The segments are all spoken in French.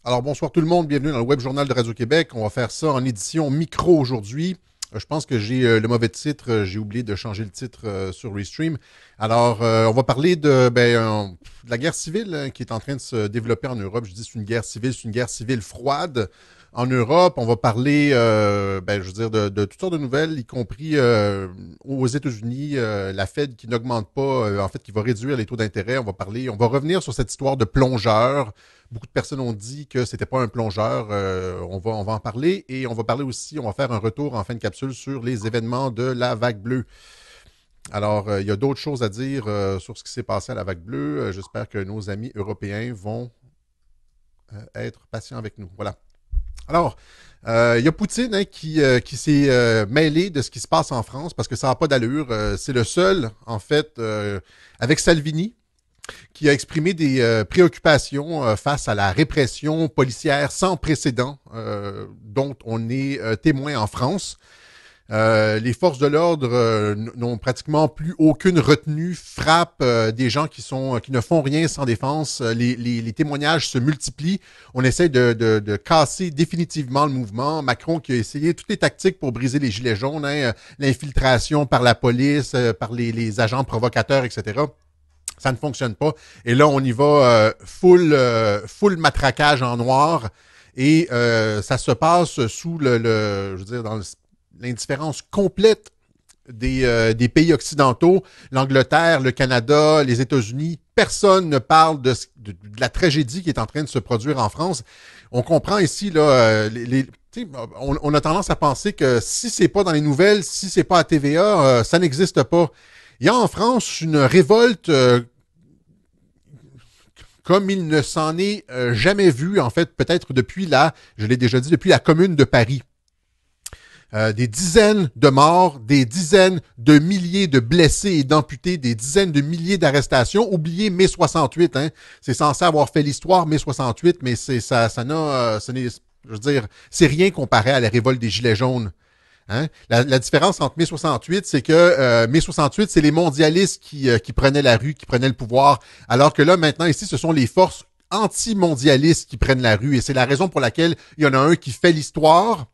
Alors bonsoir tout le monde, bienvenue dans le Web Journal de Radio-Québec. On va faire ça en édition micro aujourd'hui. Je pense que j'ai le mauvais titre, j'ai oublié de changer le titre sur Restream. Alors, on va parler de la guerre civile qui est en train de se développer en Europe. Je dis c'est une guerre civile froide en Europe. On va parler, de toutes sortes de nouvelles, y compris aux États-Unis, la Fed qui n'augmente pas, qui va réduire les taux d'intérêt. On va revenir sur cette histoire de plongeur. Beaucoup de personnes ont dit que c'était pas un plongeur. On va en parler et on va parler aussi, on va faire un retour en fin de capsule sur les événements de la vague bleue. Alors, il y a d'autres choses à dire sur ce qui s'est passé à la vague bleue. J'espère que nos amis européens vont être patients avec nous. Voilà. Alors, il y a Poutine qui s'est mêlé de ce qui se passe en France parce que ça n'a pas d'allure. C'est le seul, en fait, avec Salvini, qui a exprimé des préoccupations face à la répression policière sans précédent dont on est témoin en France. Les forces de l'ordre n'ont pratiquement plus aucune retenue, frappent des gens qui ne font rien sans défense. Les témoignages se multiplient. On essaie de casser définitivement le mouvement. Macron qui a essayé toutes les tactiques pour briser les gilets jaunes, l'infiltration par la police, par les agents provocateurs, etc. Ça ne fonctionne pas. Et là, on y va full matraquage en noir. Et ça se passe sous dans l'indifférence complète des pays occidentaux. L'Angleterre, le Canada, les États-Unis. Personne ne parle de la tragédie qui est en train de se produire en France. On comprend ici, là, on a tendance à penser que si c'est pas dans les nouvelles, si c'est pas à TVA, ça n'existe pas. Il y a en France une révolte comme il ne s'en est jamais vu, en fait, peut-être je l'ai déjà dit, depuis la Commune de Paris. Des dizaines de morts, des dizaines de milliers de blessés et d'amputés, des dizaines de milliers d'arrestations. Oubliez mai 68, hein. C'est censé avoir fait l'histoire, mai 68, mais c'est rien comparé à la révolte des Gilets jaunes. Hein? La différence entre mai 68, c'est que mai 68, c'est les mondialistes qui prenaient la rue, qui prenaient le pouvoir, alors que là, maintenant, ici, ce sont les forces anti-mondialistes qui prennent la rue. Et c'est la raison pour laquelle il y en a un qui fait l'histoire.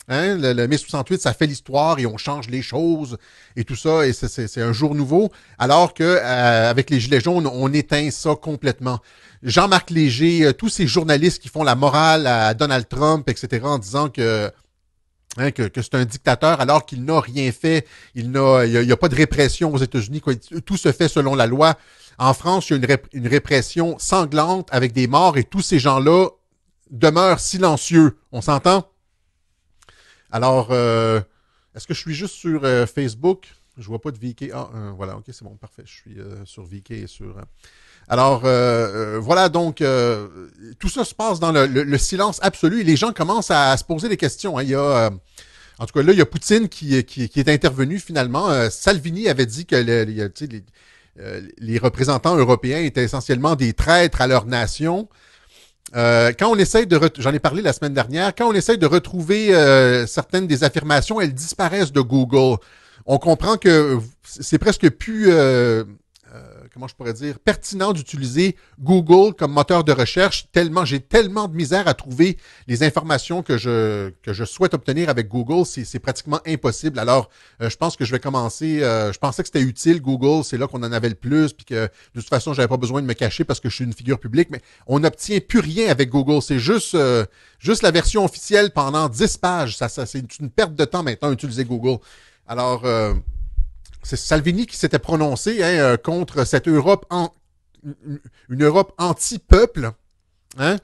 Hein? Le mai 68, ça fait l'histoire et on change les choses et tout ça, et c'est un jour nouveau, alors que avec les Gilets jaunes, on éteint ça complètement. Jean-Marc Léger, tous ces journalistes qui font la morale à Donald Trump, etc., en disant que c'est un dictateur alors qu'il n'a rien fait, il n'y a pas de répression aux États-Unis, quoi. Tout se fait selon la loi. En France, il y a une répression sanglante avec des morts et tous ces gens-là demeurent silencieux. On s'entend? Alors, est-ce que je suis juste sur Facebook? Je vois pas de VK. Voilà, ok, c'est bon, parfait. Je suis sur VK et sur... Alors, voilà, donc, tout ça se passe dans le silence absolu et les gens commencent à se poser des questions. Hein. Il y a, en tout cas, là, il y a Poutine qui est intervenu finalement. Salvini avait dit que les représentants européens étaient essentiellement des traîtres à leur nation. Quand on essaye j'en ai parlé la semaine dernière, quand on essaye de retrouver certaines des affirmations, elles disparaissent de Google. On comprend que c'est presque plus... comment je pourrais dire, pertinent d'utiliser Google comme moteur de recherche, j'ai tellement de misère à trouver les informations que je souhaite obtenir avec Google, c'est pratiquement impossible. Alors, je pense que je vais commencer, je pensais que c'était utile, Google, c'est là qu'on en avait le plus, puis que de toute façon, j'avais pas besoin de me cacher parce que je suis une figure publique, mais on n'obtient plus rien avec Google, c'est juste la version officielle pendant 10 pages, c'est une perte de temps maintenant d'utiliser Google. Alors, c'est Salvini qui s'était prononcé contre cette Europe, une Europe anti-peuple, hein?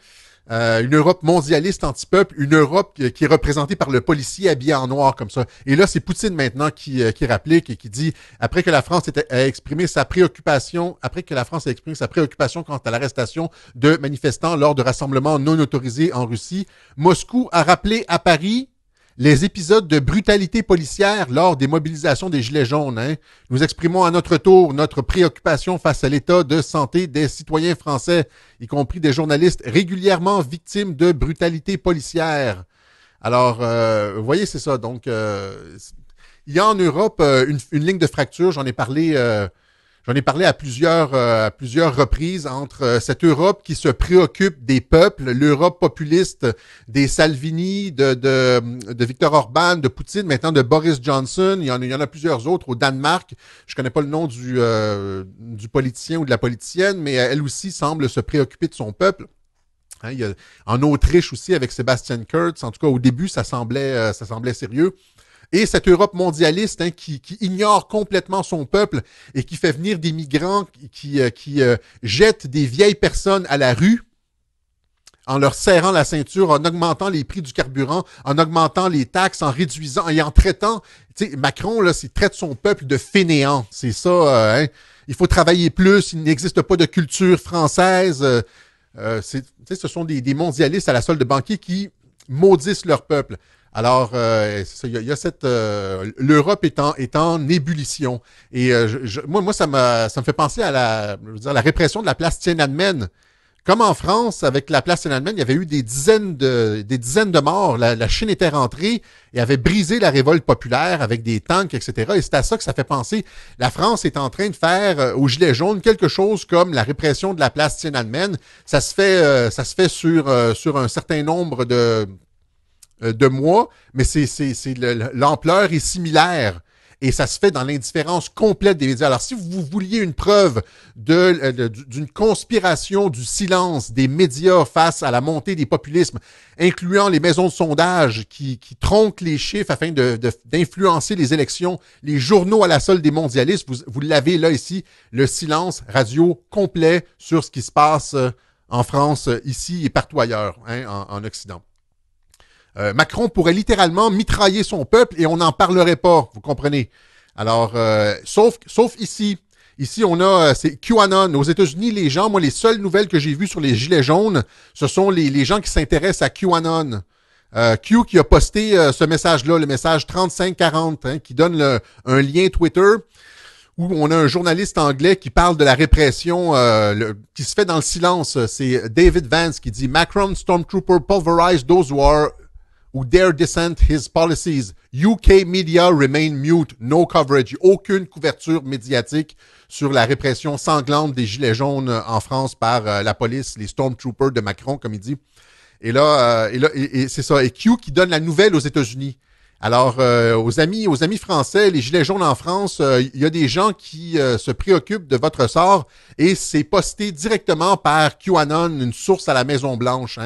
Une Europe mondialiste anti-peuple, une Europe qui est représentée par le policier habillé en noir comme ça. Et là, c'est Poutine maintenant qui réplique et qui dit, après que la France a exprimé sa préoccupation quant à l'arrestation de manifestants lors de rassemblements non autorisés en Russie, Moscou a rappelé à Paris les épisodes de brutalité policière lors des mobilisations des Gilets jaunes. Hein. Nous exprimons à notre tour notre préoccupation face à l'état de santé des citoyens français, y compris des journalistes régulièrement victimes de brutalité policière. Alors, vous voyez, c'est ça. Donc, il y a en Europe une ligne de fracture. J'en ai parlé J'en ai parlé à plusieurs reprises entre cette Europe qui se préoccupe des peuples, l'Europe populiste des Salvini, de Viktor Orban, de Poutine, maintenant de Boris Johnson. Il y en a plusieurs autres au Danemark. Je connais pas le nom du politicien ou de la politicienne, mais elle aussi semble se préoccuper de son peuple. Hein, il y a, en Autriche aussi avec Sebastian Kurz. En tout cas, au début, ça semblait sérieux. Et cette Europe mondialiste qui ignore complètement son peuple et qui fait venir des migrants qui jettent des vieilles personnes à la rue en leur serrant la ceinture, en augmentant les prix du carburant, en augmentant les taxes, en réduisant et en traitant. Tu sais, Macron, là, il traite son peuple de fainéant. C'est ça. Il faut travailler plus. Il n'existe pas de culture française. Ce sont des mondialistes à la solde de banquiers qui maudissent leur peuple. Alors, il y a cette l'Europe est en ébullition. Et moi, ça me fait penser à la répression de la place Tiananmen. Comme en France, avec la place Tiananmen, il y avait eu des dizaines de morts. La Chine était rentrée et avait brisé la révolte populaire avec des tanks, etc. Et c'est à ça que ça fait penser. La France est en train de faire aux Gilets jaunes quelque chose comme la répression de la place Tiananmen. Ça se fait sur un certain nombre de mois, mais l'ampleur est similaire. Et ça se fait dans l'indifférence complète des médias. Alors, si vous vouliez une preuve d'une conspiration du silence des médias face à la montée des populismes, incluant les maisons de sondage qui tronquent les chiffres afin d'influencer les élections, les journaux à la solde des mondialistes, vous l'avez là ici, le silence radio complet sur ce qui se passe en France, ici et partout ailleurs, en Occident. Macron pourrait littéralement mitrailler son peuple et on n'en parlerait pas, vous comprenez. Alors, sauf ici. Ici, on a, c'est QAnon. Aux États-Unis, les gens, moi, les seules nouvelles que j'ai vues sur les Gilets jaunes, ce sont les gens qui s'intéressent à QAnon. Q qui a posté ce message-là, le message 3540, qui donne un lien Twitter où on a un journaliste anglais qui parle de la répression qui se fait dans le silence. C'est David Vance qui dit « Macron stormtrooper pulverized those who dare dissent his policies. UK media remain mute. No coverage. » Aucune couverture médiatique sur la répression sanglante des Gilets jaunes en France par la police, les stormtroopers de Macron, comme il dit. Et là, c'est ça. Et Q qui donne la nouvelle aux États-Unis. Alors, aux amis français, les Gilets jaunes en France, il y a des gens qui se préoccupent de votre sort et c'est posté directement par QAnon, une source à la Maison-Blanche.